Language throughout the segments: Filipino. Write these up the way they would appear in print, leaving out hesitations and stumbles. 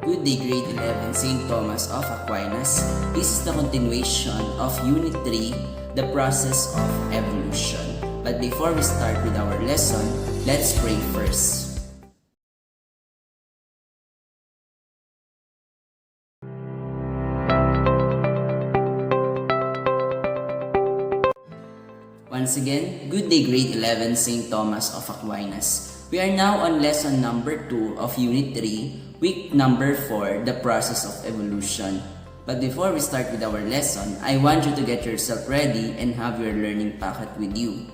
Good day, grade 11, St. Thomas of Aquinas. This is the continuation of Unit 3, the process of evolution. But before we start with our lesson, let's pray first. Once again, good day, grade 11, St. Thomas of Aquinas. We are now on lesson number 2 of Unit 3, week number 4, the process of evolution. But before we start with our lesson, I want you to get yourself ready and have your learning packet with you.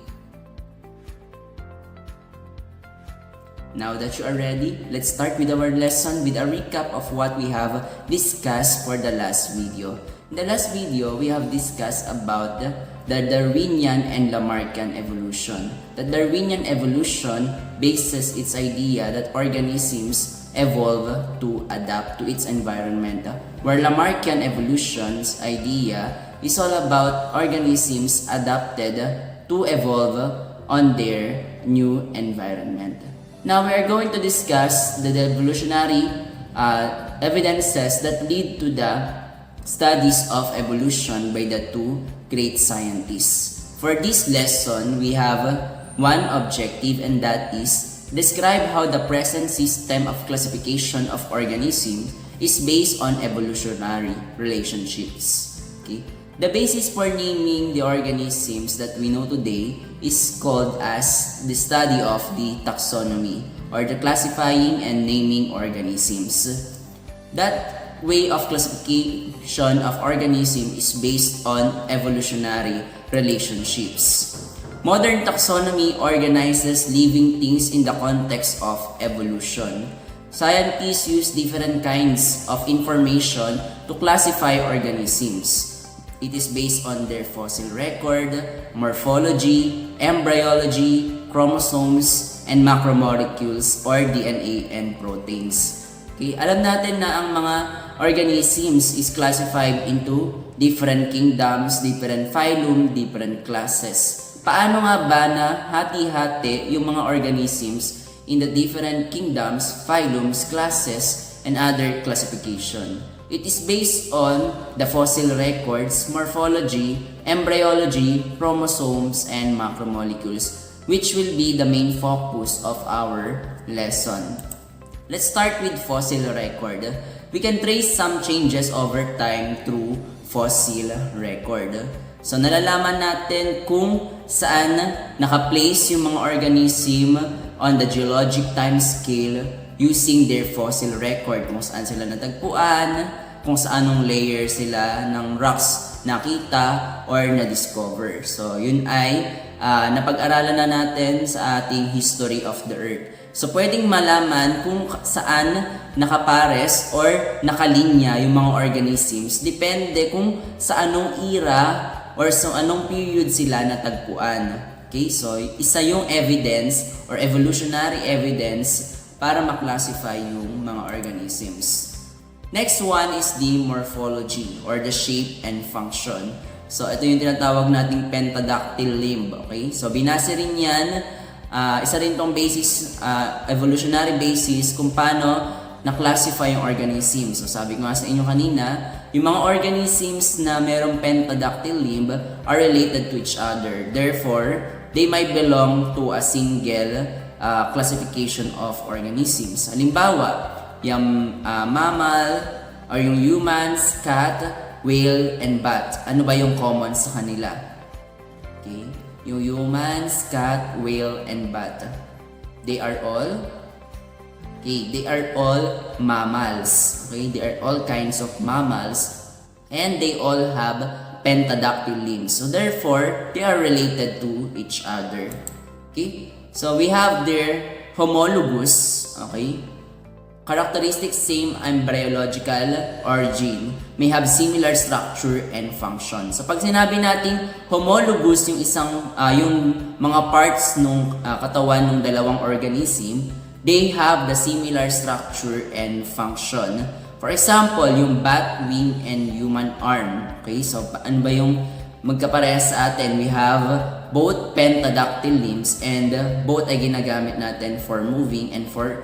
Now that you are ready, let's start with our lesson with a recap of what we have discussed for the last video. In the last video, we have discussed about the Darwinian and Lamarckian evolution. The Darwinian evolution bases its idea that organisms evolve to adapt to its environment, where Lamarckian evolution's idea is all about organisms adapted to evolve on their new environment. Now we are going to discuss the evolutionary evidences that lead to the studies of evolution by the two great scientists. For this lesson, we have one objective, and that is describe how the present system of classification of organisms is based on evolutionary relationships. Okay? The basis for naming the organisms that we know today is called as the study of the taxonomy, or the classifying and naming organisms. That way of classification of organism is based on evolutionary relationships. Modern taxonomy organizes living things in the context of evolution. Scientists use different kinds of information to classify organisms. It is based on their fossil record, morphology, embryology, chromosomes, and macromolecules or DNA and proteins. Okay, alam natin na ang mga organisms is classified into different kingdoms, different phylum, different classes. Paano nga ba na hati-hati yung mga organisms in the different kingdoms, phylums, classes, and other classification? It is based on the fossil records, morphology, embryology, chromosomes, and macromolecules, which will be the main focus of our lesson. Let's start with fossil record. We can trace some changes over time through fossil record. So nalalaman natin kung saan naka-place yung mga organism on the geologic time scale using their fossil record, kung saan sila natagpuan, kung sa anong layer sila ng rocks nakita or na-discover. So yun ay napag-aralan na natin sa ating history of the earth. So pwedeng malaman kung saan nakapares or nakalinya yung mga organisms, depende kung sa anong era or sa anong period sila natagpuan. Okay, so isa yung evidence or evolutionary evidence para maklasify yung mga organisms. Next one is the morphology or the shape and function. So ito yung tinatawag nating pentadactyl limb. Okay, so binase rin yan. Isa rin tong basis, evolutionary basis kung paano na-classify yung organisms. So sabi ko nga sa inyo kanina, yung mga organisms na merong pentadactyl limb are related to each other. Therefore, they might belong to a single classification of organisms. Halimbawa, yung mammal or yung humans, cat, whale, and bat. Ano ba yung common sa kanila? Okay? Yung humans, cat, whale, and bat. They are all mammals. Okay? They are all kinds of mammals, and they all have pentadactyl limbs. So therefore, they are related to each other. Okay? So we have their homologous, okay? Characteristics same embryological origin, may have similar structure and function. So pag sinabi natin homologous yung yung mga parts ng katawan ng dalawang organism, they have the similar structure and function. For example, yung bat wing and human arm. Okay, so ano ba yung magkaparehas sa atin? We have both pentadactyl limbs and both ay ginagamit natin for moving and for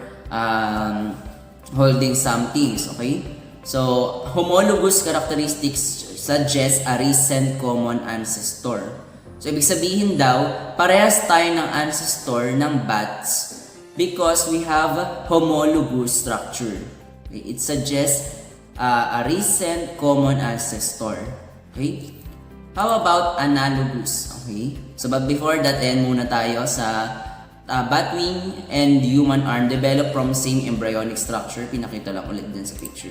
holding some things, okay? So, homologous characteristics suggest a recent common ancestor. So, ibig sabihin daw, parehas tayo ng ancestor ng bats because we have homologous structure. Okay? It suggests a recent common ancestor. Okay? How about analogous? Okay? So, but before that, muna tayo sa batwing and human arm develop from same embryonic structure. Pinakita lang ulit din sa picture.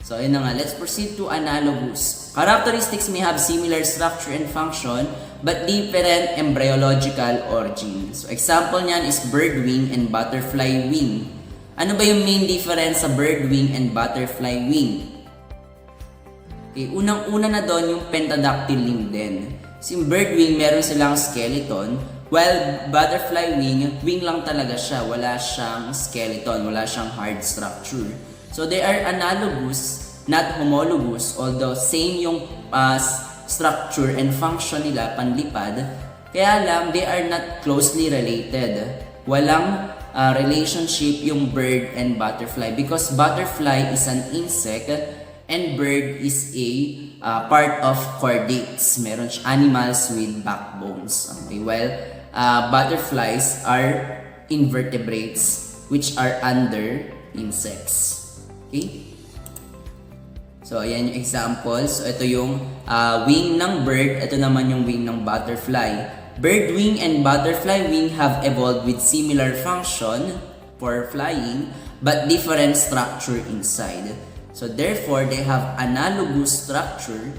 So, ayun na nga. Let's proceed to analogous. Characteristics may have similar structure and function but different embryological origin. So, example niyan is bird wing and butterfly wing. Ano ba yung main difference sa bird wing and butterfly wing? Okay, unang-una na doon yung pentadactyl limb din. So, yung bird wing, meron silang skeleton. While butterfly wing lang talaga siya. Wala siyang skeleton, wala siyang hard structure. So they are analogous, not homologous, although same yung structure and function nila, panlipad. Kaya lang, they are not closely related. Walang relationship yung bird and butterfly because butterfly is an insect and bird is a part of chordates. Meron siya animals with backbones. Okay, while butterflies are invertebrates which are under insects. Okay? So, ayan yung example. So, ito yung wing ng bird. Ito naman yung wing ng butterfly. Bird wing and butterfly wing have evolved with similar function for flying but different structure inside. So, therefore, they have analogous structure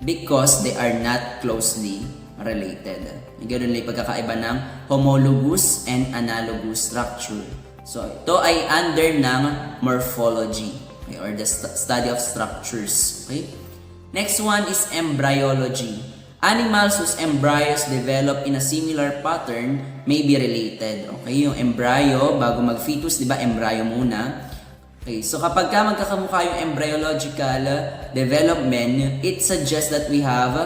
because they are not closely related. Ganun lang yung pagkakaiba ng homologous and analogous structure. So, ito ay under ng morphology, okay, or the study of structures. Okay? Next one is embryology. Animals whose embryos develop in a similar pattern may be related. Okay, yung embryo, bago mag-fetus, di ba, embryo muna. Okay, so kapag ka magkakamukha yung embryological development, it suggests that we have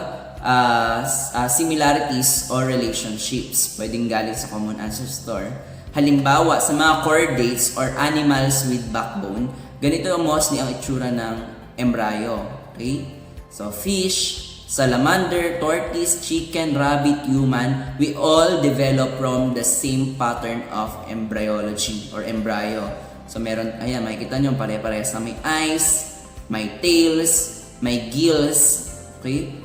similarities or relationships. Pwedeng galing sa common ancestor. Halimbawa, sa mga chordates or animals with backbone, ganito mostly ang itsura ng embryo. Okay? So, fish, salamander, tortoise, chicken, rabbit, human, we all develop from the same pattern of embryology or embryo. So, meron, ayan, makikita nyo, pare-parehas na may eyes, may tails, may gills, okay?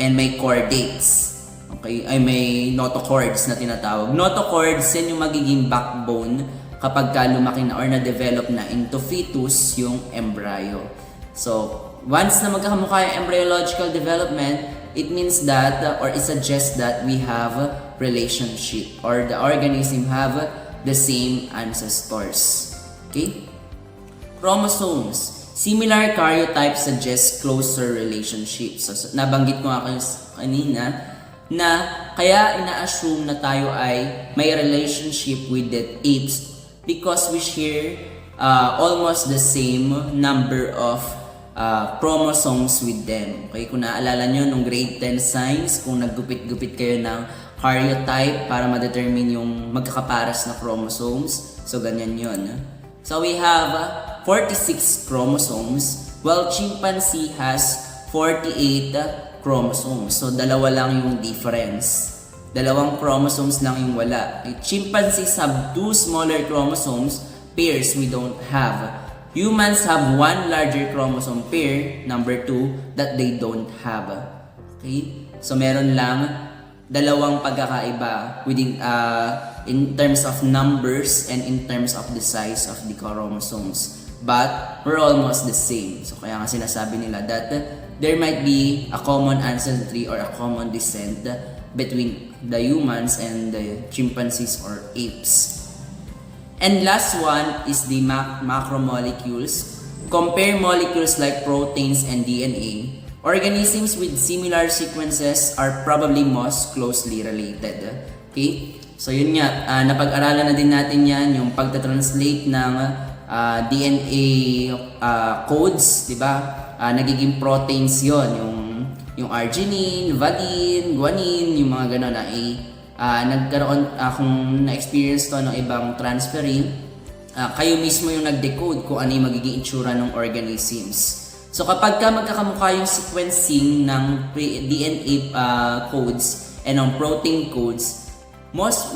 And may chordates. Okay? Ay may notochords na tinatawag. Notochords, yan yung magiging backbone kapag ka lumaki na or na-develop na into fetus yung embryo. So, once na magkakamukha yung embryological development, it means that or it suggests that we have a relationship or the organism have the same ancestors. Okay? Chromosomes. Similar karyotypes suggest closer relationships. So, nabanggit ko nga kayo kanina na kaya ina-assume na tayo ay may relationship with the apes because we share almost the same number of chromosomes with them. Okay, kung naalala nyo nung grade 10 science, kung naggupit-gupit kayo ng karyotype para ma-determine yung magkakaparas na chromosomes, so ganyan yun. So we have 46 chromosomes while chimpanzee has 48 chromosomes. So dalawa lang yung difference. Dalawang chromosomes lang yung wala. Chimpanzees have 2 smaller chromosomes, pairs we don't have. Humans have 1 larger chromosome pair, number 2, that they don't have. Okay? So meron lang dalawang pagkakaiba within in terms of numbers and in terms of the size of the chromosomes. But we're almost the same. So kaya nga sinasabi nila that there might be a common ancestry or a common descent between the humans and the chimpanzees or apes. And last one is the macromolecules. Compare molecules like proteins and DNA. Organisms with similar sequences are probably most closely related. Okay? So yun nga, napag-aralan na din natin yan, yung pagta-translate ng DNA codes, di ba? Nagiging proteins yon, yung arginine, valine, guanine, yung mga gano'n na nagkaroon, kung na-experience to ng ibang transferring, kayo mismo yung nag-decode kung ano yung magiging itsura ng organisms. So kapag ka magkakamukha yung sequencing ng DNA codes and ng protein codes, most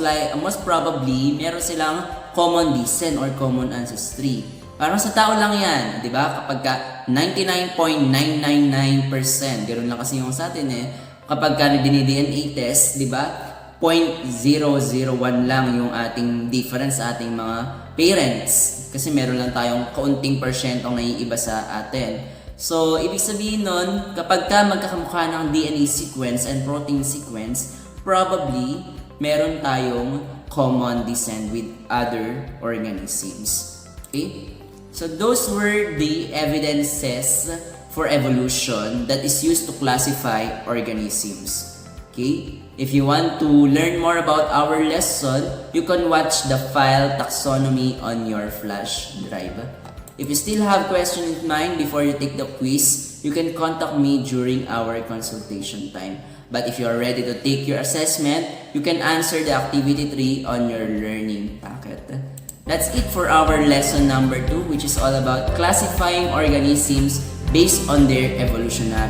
probably meron silang common descent or common ancestry. Parang sa tao lang yan, di ba? Kapag ka 99.999%, ganoon lang kasi yung sa atin kapag ka nagdini-DNA test, di ba? 0.001 lang yung ating difference sa ating mga parents. Kasi meron lang tayong kaunting persyentong naiiba sa atin. So, ibig sabihin nun, kapag ka magkakamukha ng DNA sequence and protein sequence, probably meron tayong common descent with other organisms. Okay? So, those were the evidences for evolution that is used to classify organisms. Okay? If you want to learn more about our lesson, you can watch the file taxonomy on your flash drive. If you still have questions in mind before you take the quiz, you can contact me during our consultation time. But if you are ready to take your assessment, you can answer the activity 3 on your learning packet. That's it for our lesson number 2, which is all about classifying organisms based on their evolutionary